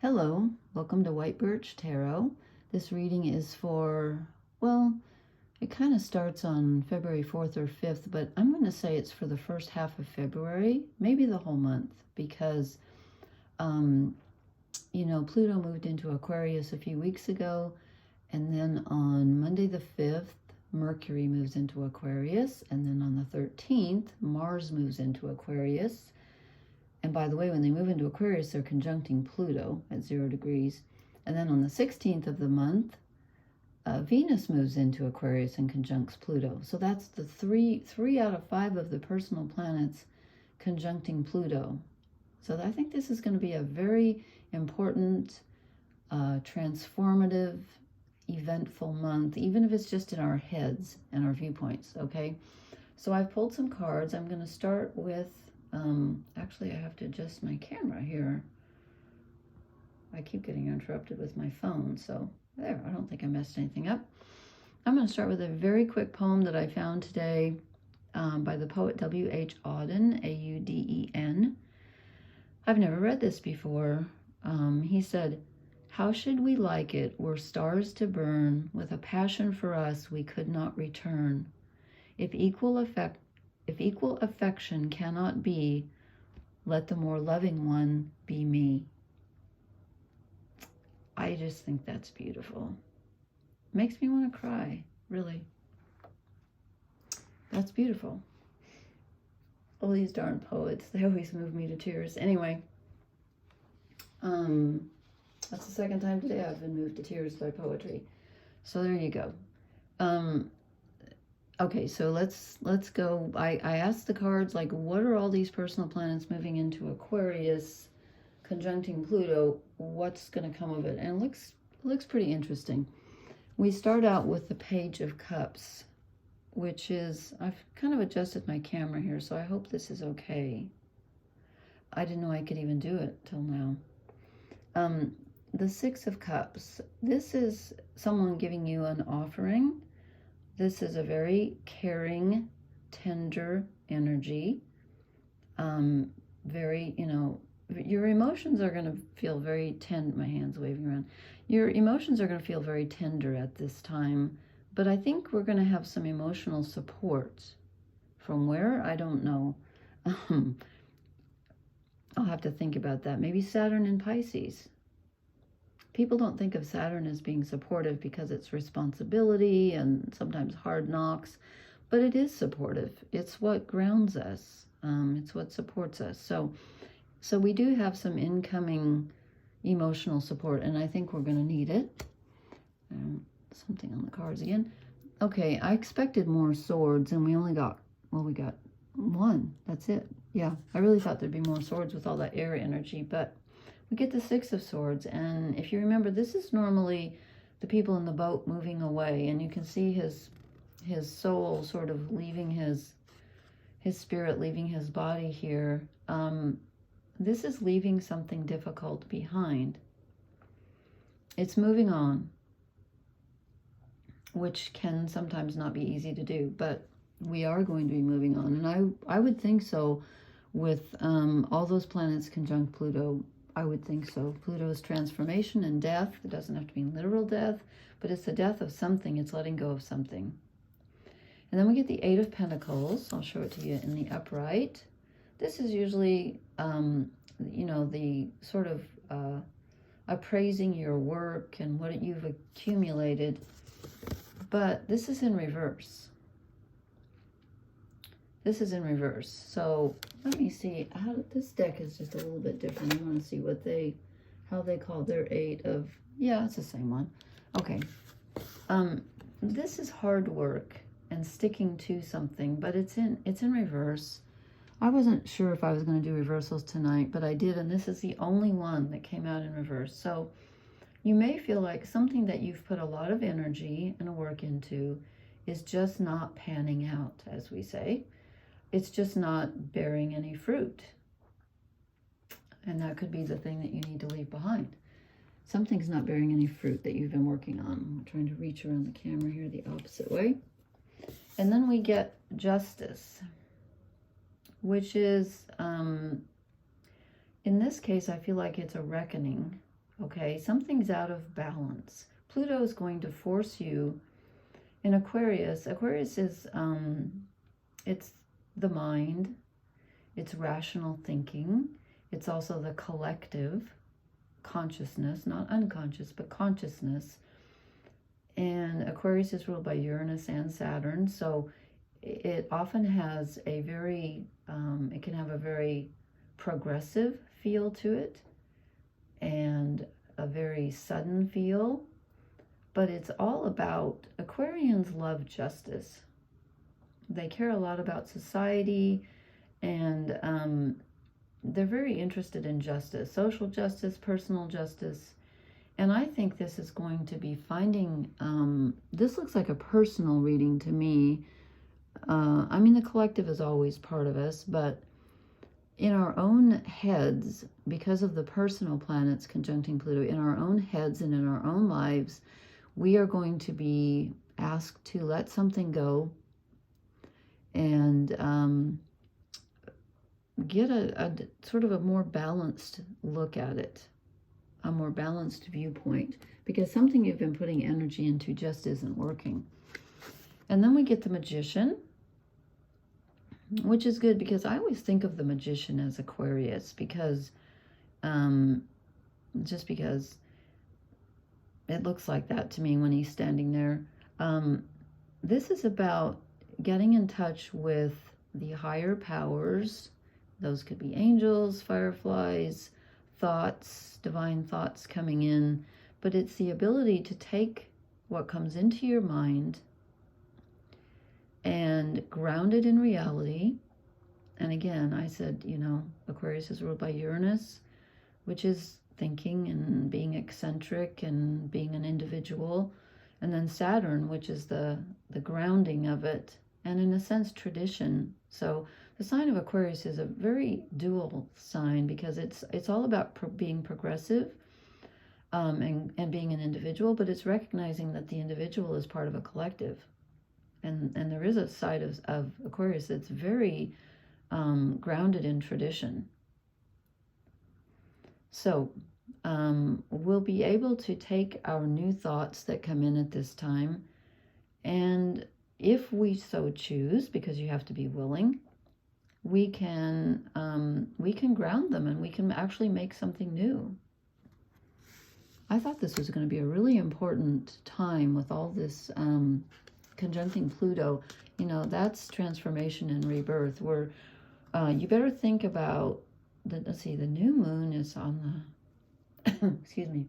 Hello, welcome to White Birch Tarot. This reading is for, well, it kind of starts on February 4th or 5th, but I'm going to say it's for the first half of February, maybe the whole month, because, Pluto moved into Aquarius a few weeks ago, and then on Monday the 5th, Mercury moves into Aquarius, and then on the 13th, Mars moves into Aquarius. And by the way, when they move into Aquarius, they're conjuncting Pluto at 0 degrees. And then on the 16th of the month, Venus moves into Aquarius and conjuncts Pluto. So that's the three out of 5 of the personal planets conjuncting Pluto. So I think this is going to be a very important, transformative, eventful month, even if it's just in our heads and our viewpoints, okay? So I've pulled some cards. I'm going to start with actually, I have to adjust my camera here. I keep getting interrupted with my phone, so there, I don't think I messed anything up. I'm going to start with a very quick poem that I found today by the poet W.H. Auden, A-U-D-E-N. I've never read this before. He said, "How should we like it were stars to burn with a passion for us we could not return? If equal affection cannot be, let the more loving one be me." I just think that's beautiful. Makes me want to cry, really. That's beautiful. All these darn poets, they always move me to tears. Anyway, that's the second time today I've been moved to tears by poetry. So there you go. Okay, so let's go. I asked the cards, like, what are all these personal planets moving into Aquarius, conjuncting Pluto? What's going to come of it? And it looks pretty interesting. We start out with the Page of Cups, which is, I've kind of adjusted my camera here, so I hope this is okay. I didn't know I could even do it till now. The Six of Cups. This is someone giving you an offering. This is a very caring, tender energy. Very, your emotions are going to feel very tender. My hand's waving around. Your emotions are going to feel very tender at this time. But I think we're going to have some emotional support. From where? I don't know. I'll have to think about that. Maybe Saturn in Pisces. People don't think of Saturn as being supportive because it's responsibility and sometimes hard knocks, but it is supportive. It's what grounds us. It's what supports us. So we do have some incoming emotional support, and I think we're going to need it. Something on the cards again. Okay, I expected more swords, and we only got, well, we got one. That's it. Yeah, I really thought there'd be more swords with all that air energy, but we get the Six of Swords, and if you remember, this is normally the people in the boat moving away, and you can see his soul sort of leaving his spirit, leaving his body here. This is leaving something difficult behind. It's moving on, which can sometimes not be easy to do, but we are going to be moving on, and I would think so with all those planets conjunct Pluto. I would think so. Pluto is transformation and death. It doesn't have to mean literal death, but it's the death of something. It's letting go of something. And then we get the Eight of Pentacles. I'll show it to you in the upright. This is usually, the sort of appraising your work and what you've accumulated. But this is in reverse. This is in reverse. So let me see. This deck is just a little bit different. I want to see how they call their Eight of, yeah, it's the same one. Okay. This is hard work and sticking to something, but it's in reverse. I wasn't sure if I was going to do reversals tonight, but I did, and this is the only one that came out in reverse. So you may feel like something that you've put a lot of energy and work into is just not panning out, as we say. It's just not bearing any fruit. And that could be the thing that you need to leave behind. Something's not bearing any fruit that you've been working on. I'm trying to reach around the camera here the opposite way. And then we get Justice, which is, in this case, I feel like it's a reckoning okay? Something's out of balance. Pluto is going to force you in Aquarius. Aquarius is, it's the mind, it's rational thinking, it's also the collective consciousness, not unconscious, but consciousness. And Aquarius is ruled by Uranus and Saturn, so it often has a very, it can have a very progressive feel to it and a very sudden feel, but it's all about, Aquarians love justice. They care a lot about society, and they're very interested in justice, social justice, personal justice. And I think this is going to be finding, this looks like a personal reading to me. I mean, the collective is always part of us, but in our own heads, because of the personal planets conjuncting Pluto, in our own heads and in our own lives, we are going to be asked to let something go and get a sort of a more balanced look at it, a more balanced viewpoint, because something you've been putting energy into just isn't working. And then we get the Magician, which is good because I always think of the Magician as Aquarius, because just because it looks like that to me when he's standing there. This is about getting in touch with the higher powers. Those could be angels, fireflies, thoughts, divine thoughts coming in, but it's the ability to take what comes into your mind and ground it in reality. And again, I said, you know, Aquarius is ruled by Uranus, which is thinking and being eccentric and being an individual. And then Saturn, which is the grounding of it, and in a sense, tradition. So the sign of Aquarius is a very dual sign, because it's all about being progressive and being an individual, but it's recognizing that the individual is part of a collective. And there is a side of Aquarius that's very grounded in tradition. So we'll be able to take our new thoughts that come in at this time, and if we so choose, because you have to be willing, we can ground them, and we can actually make something new. I thought this was going to be a really important time with all this conjuncting Pluto. You know, that's transformation and rebirth. Where you better think about let's see, the new moon is on the excuse me.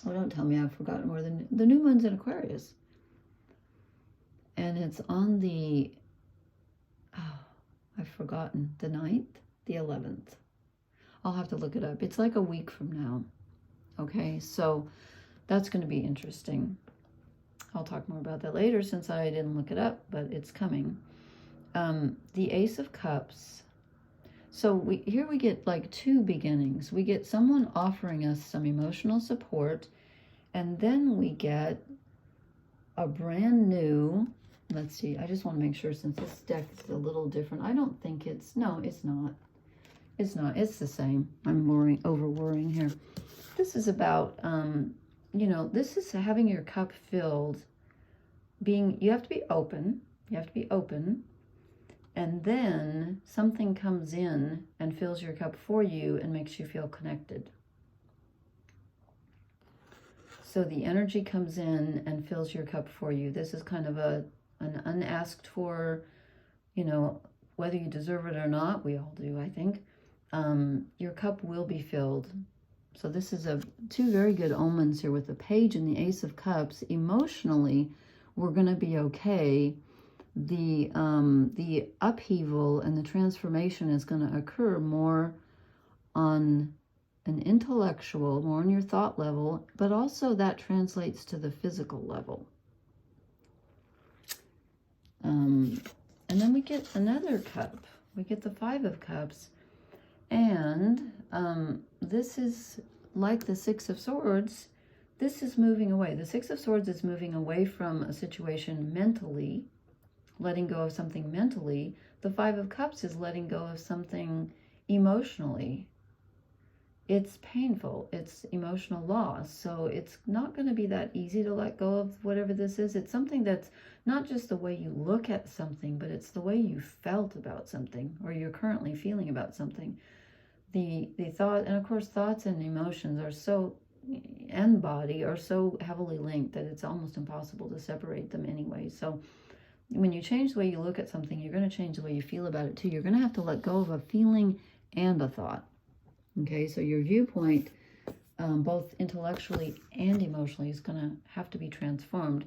Oh, don't tell me I've forgotten where the new moon's in Aquarius. And it's on the, oh, I've forgotten, the 9th, the 11th. I'll have to look it up. It's like a week from now. Okay, so that's going to be interesting. I'll talk more about that later since I didn't look it up, but it's coming. The Ace of Cups. So here we get like two beginnings. We get someone offering us some emotional support, and then we get a brand new, let's see, I just want to make sure, since this deck is a little different. I don't think it's, no, it's not. It's not. It's the same. I'm over worrying here. This is about, you know, this is having your cup filled. You have to be open. You have to be open. And then something comes in and fills your cup for you and makes you feel connected. So the energy comes in and fills your cup for you. This is kind of an unasked for, you know, whether you deserve it or not, we all do, I think. Your cup will be filled. So this is two very good omens here with the Page and the Ace of Cups. Emotionally, we're going to be okay. The upheaval and the transformation is going to occur more on an intellectual, more on your thought level, but also that translates to the physical level. And then we get another cup. We get the 5 of Cups. And this is like the 6 of Swords. This is moving away. The 6 of Swords is moving away from a situation mentally, letting go of something mentally. The 5 of Cups is letting go of something emotionally. it's painful. It's emotional loss. So it's not going to be that easy to let go of whatever this is. It's something that's not just the way you look at something, but it's the way you felt about something, or you're currently feeling about something. The thought, and of course thoughts and emotions are so, and body are so heavily linked that it's almost impossible to separate them anyway. So when you change the way you look at something, you're going to change the way you feel about it too. You're going to have to let go of a feeling and a thought. Okay, so your viewpoint, both intellectually and emotionally, is going to have to be transformed.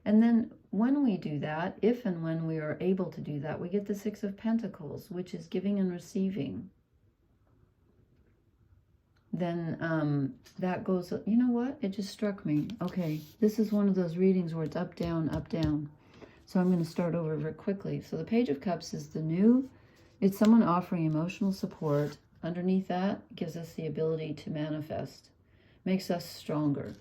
And then when we do that, if and when we are able to do that, we get the Six of Pentacles, which is giving and receiving. Then that goes, you know what? It just struck me. Okay, this is one of those readings where it's up, down, up, down. So I'm going to start over very quickly. So the Page of Cups is the new, it's someone offering emotional support. Underneath that gives us the ability to manifest, makes us stronger.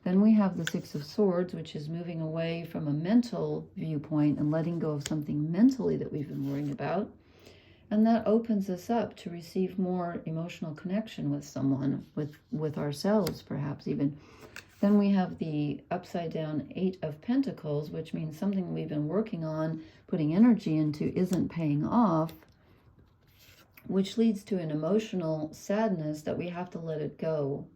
Then we have the Six of Swords, which is moving away from a mental viewpoint and letting go of something mentally that we've been worrying about. And that opens us up to receive more emotional connection with someone, with ourselves perhaps even. Then we have the upside down Eight of Pentacles, which means something we've been working on, putting energy into, isn't paying off, which leads to an emotional sadness that we have to let it go.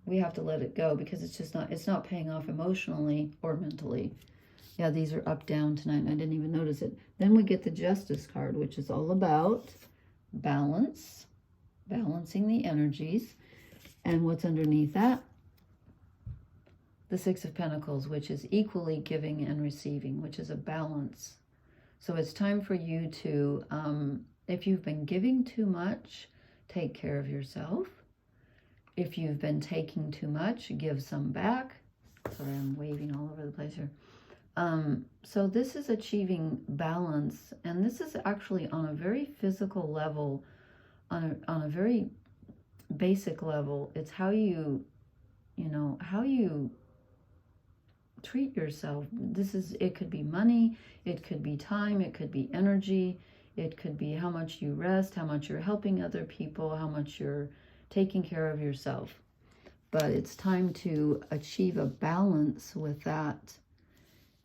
We have to let it go because it's not paying off emotionally or mentally. Yeah, these are up, down tonight, and I didn't even notice it. Then we get the Justice card, which is all about balance, balancing the energies. And what's underneath that? The Six of Pentacles, which is equally giving and receiving, which is a balance. So it's time for you to, if you've been giving too much, take care of yourself. If you've been taking too much, give some back. Sorry, I'm waving all over the place here. So this is achieving balance, and this is actually on a very physical level, on a very basic level. It's how you how you treat yourself. It could be money, it could be time, it could be energy, it could be how much you rest, how much you're helping other people, how much you're taking care of yourself. But it's time to achieve a balance with that.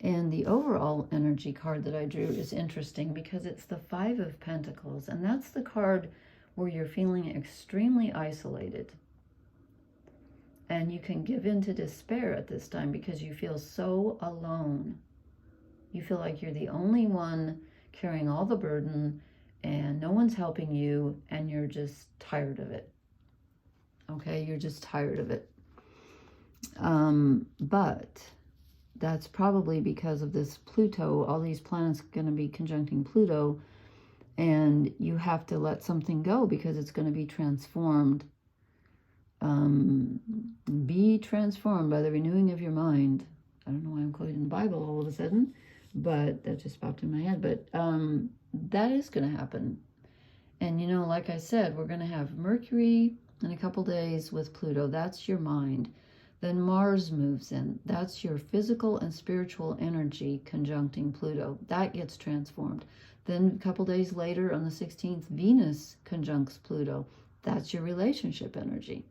And the overall energy card that I drew is interesting because it's the Five of Pentacles, and that's the card where you're feeling extremely isolated. And you can give in to despair at this time because you feel so alone. You feel like you're the only one carrying all the burden and no one's helping you, and you're just tired of it. Okay, you're just tired of it. But that's probably because of this Pluto. All these planets are going to be conjuncting Pluto, and you have to let something go because it's going to be transformed. Be transformed by the renewing of your mind. I don't know why I'm quoting the Bible all of a sudden, but that just popped in my head. But that is going to happen. And, you know, like I said, we're going to have Mercury in a couple days with Pluto. That's your mind. Then Mars moves in. That's your physical and spiritual energy conjuncting Pluto. That gets transformed. Then a couple days later on the 16th, Venus conjuncts Pluto. That's your relationship energy.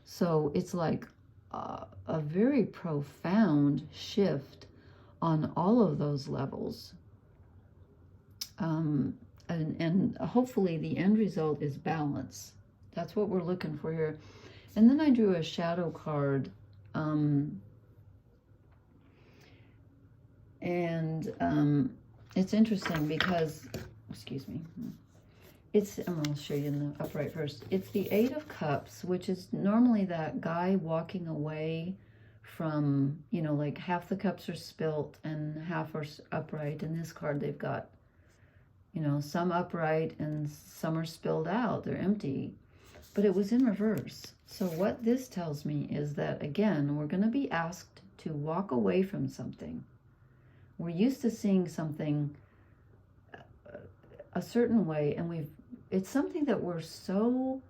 So it's like a very profound shift on all of those levels. And hopefully the end result is balance. That's what we're looking for here. And then I drew a shadow card. It's interesting because, excuse me, I'll show you in the upright first. It's the Eight of Cups, which is normally that guy walking away from, you know, like half the cups are spilt and half are upright. In this card, they've got, you know, some upright and some are spilled out. They're empty. But it was in reverse. So what this tells me is that, again, we're going to be asked to walk away from something. We're used to seeing something a certain way, and it's something that we're so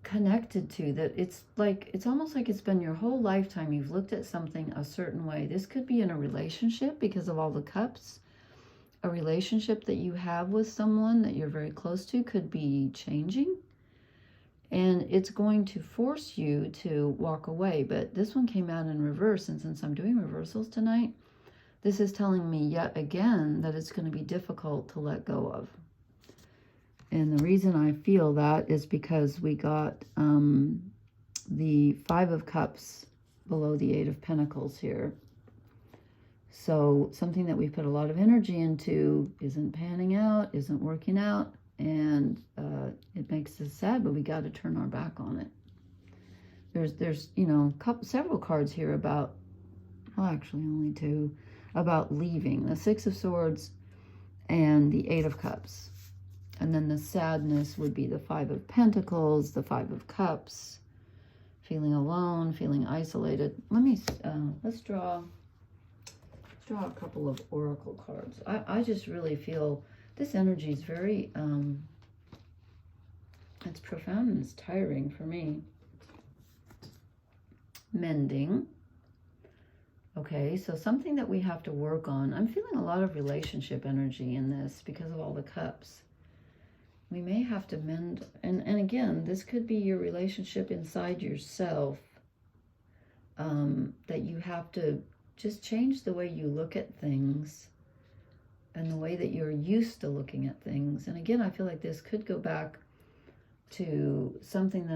connected to that it's almost like it's been your whole lifetime. You've looked at something a certain way. This could be in a relationship because of all the cups. A relationship that you have with someone that you're very close to could be changing. And it's going to force you to walk away. But this one came out in reverse. And since I'm doing reversals tonight, this is telling me yet again that it's going to be difficult to let go of. And the reason I feel that is because we got the 5 of Cups below the 8 of Pentacles here. So something that we put a lot of energy into isn't panning out, isn't working out, and it makes us sad, but we got to turn our back on it. There's you know, several cards here about, well, actually only 2, about leaving. The 6 of Swords and the 8 of Cups. And then the sadness would be the 5 of Pentacles, the 5 of Cups, feeling alone, feeling isolated. Let's draw a couple of oracle cards. I just really feel this energy is very, it's profound and it's tiring for me. Mending. Okay, so something that we have to work on. I'm feeling a lot of relationship energy in this because of all the cups. We may have to mend, and again, this could be your relationship inside yourself, that you have to just change the way you look at things and the way that you're used to looking at things. And again, I feel like this could go back to something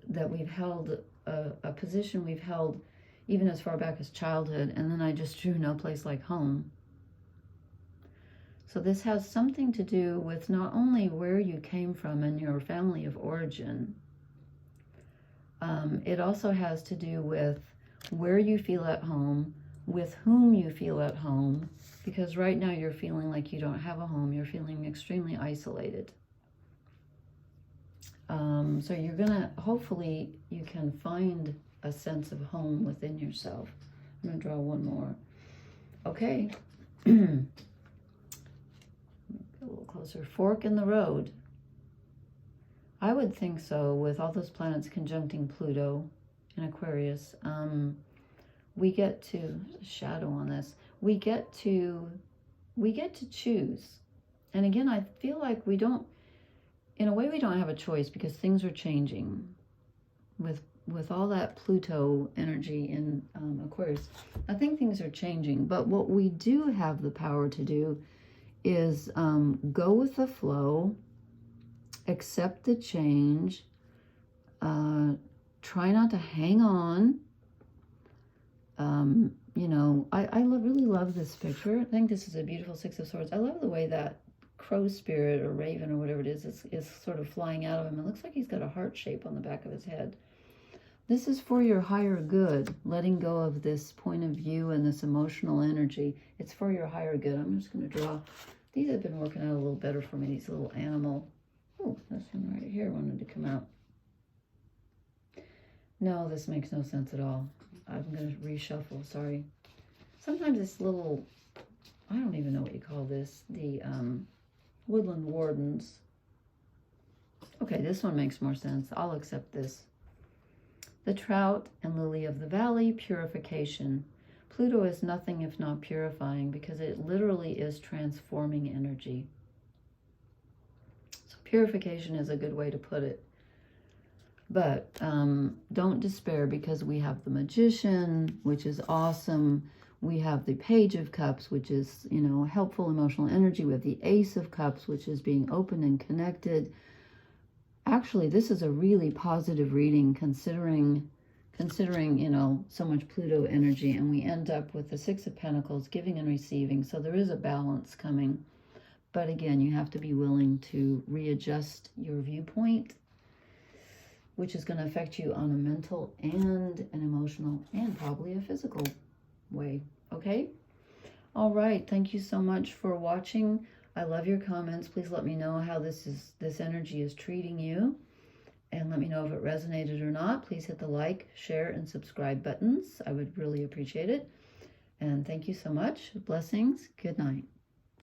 that we've held, a position we've held even as far back as childhood, and then I just drew no place like home. So this has something to do with not only where you came from and your family of origin, it also has to do with where you feel at home, with whom you feel at home, because right now you're feeling like you don't have a home. You're feeling extremely isolated. So you're gonna, hopefully you can find a sense of home within yourself. I'm gonna draw one more. Okay. A little closer. Fork in the road. I would think so, with all those planets conjuncting Pluto in Aquarius. We get to, shadow on this, we get to choose. And again, I feel like we don't, in a way we don't have a choice, because things are changing with all that Pluto energy in Aquarius. I think things are changing, but what we do have the power to do is go with the flow, accept the change, try not to hang on. You know, I really love this picture. I think this is a beautiful 6 of Swords. I love the way that crow spirit or raven or whatever it is sort of flying out of him. It looks like he's got a heart shape on the back of his head. This is for your higher good, letting go of this point of view and this emotional energy. It's for your higher good. I'm just going to draw. These have been working out a little better for me, these little animal. Oh, this one right here wanted to come out. No, this makes no sense at all. I'm going to reshuffle, sorry. Sometimes this little, I don't even know what you call this, the woodland wardens. Okay, this one makes more sense. I'll accept this. The trout and lily of the valley, purification. Pluto is nothing if not purifying, because it literally is transforming energy. So purification is a good way to put it. But don't despair, because we have the Magician, which is awesome. We have the Page of Cups, which is, you know, helpful emotional energy. We have the Ace of Cups, which is being open and connected. Actually, this is a really positive reading, considering, you know, so much Pluto energy. And we end up with the 6 of Pentacles, giving and receiving. So there is a balance coming. But again, you have to be willing to readjust your viewpoint, which is going to affect you on a mental and an emotional and probably a physical way. Okay? All right. Thank you so much for watching. I love your comments. Please let me know how this energy is treating you, and let me know if it resonated or not. Please hit the like, share, and subscribe buttons. I would really appreciate it. And thank you so much. Blessings. Good night.